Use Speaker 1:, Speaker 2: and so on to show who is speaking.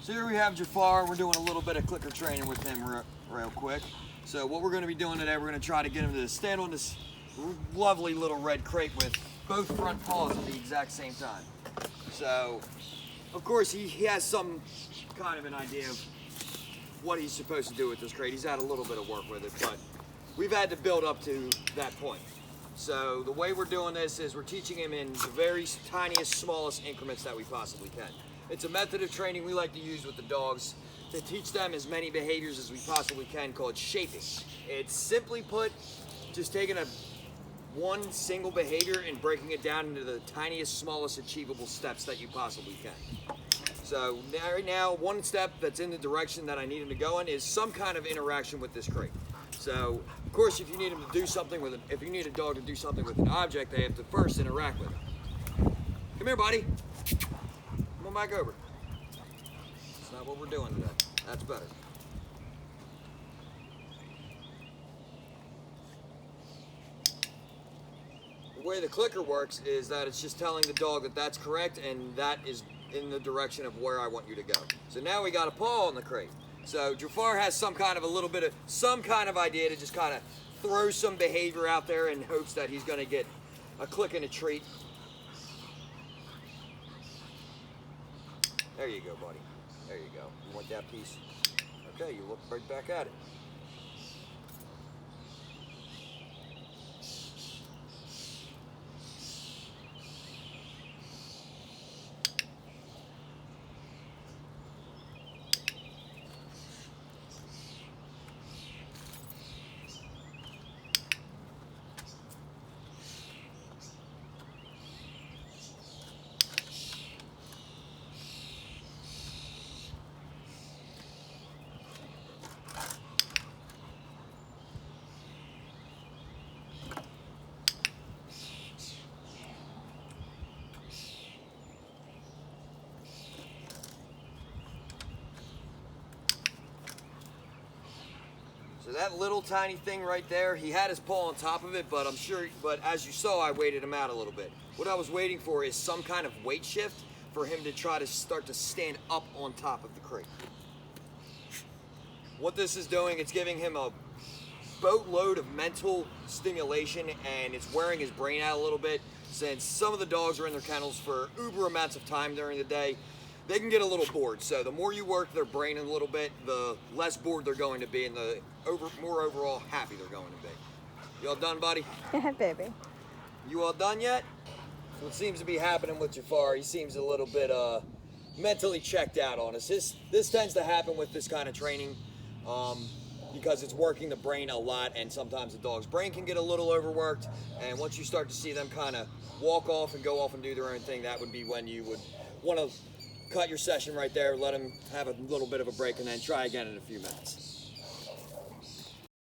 Speaker 1: So here we have Jafar. We're doing a little bit of clicker training with him real quick. So what we're going to be doing today, we're going to try to get him to stand on this lovely little red crate with both front paws at the exact same time. So, of course, he has some kind of an idea of what he's supposed to do with this crate. He's had a little bit of work with it, but we've had to build up to that point. So the way we're doing this is we're teaching him in the very tiniest, smallest increments that we possibly can. It's a method of training we like to use with the dogs to teach them as many behaviors as we possibly can, called shaping. It's simply put, just taking one single behavior and breaking it down into the tiniest, smallest achievable steps that you possibly can. So right now, one step that's in the direction that I need him to go in is some kind of interaction with this crate. So, of course, if you need him to do something with if you need a dog to do something with an object, they have to first interact with it. Come here, buddy. Come on back over. That's not what we're doing today. That's better. The way the clicker works is that it's just telling the dog that that's correct and that is in the direction of where I want you to go. So now we got a paw on the crate. So Jafar has some kind of idea to just kind of throw some behavior out there in hopes that he's going to get a click and a treat. There you go, buddy. There you go. You want that piece? Okay, you look right back at it. So that little tiny thing right there, he had his paw on top of it, but as you saw, I weighted him out a little bit. What I was waiting for is some kind of weight shift for him to try to start to stand up on top of the crate. What this is doing, it's giving him a boatload of mental stimulation, and it's wearing his brain out a little bit. Since some of the dogs are in their kennels for uber amounts of time during the day, they can get a little bored. So the more you work their brain a little bit, the less bored they're going to be, and the more overall happy they're going to be. You all done, buddy?
Speaker 2: Yeah, baby.
Speaker 1: You all done yet? So what seems to be happening with Jafar, he seems a little bit mentally checked out on us. This tends to happen with this kind of training because it's working the brain a lot, and sometimes the dog's brain can get a little overworked, and once you start to see them kind of walk off and go off and do their own thing, that would be when you would want to cut your session right there, let them have a little bit of a break, and then try again in a few minutes.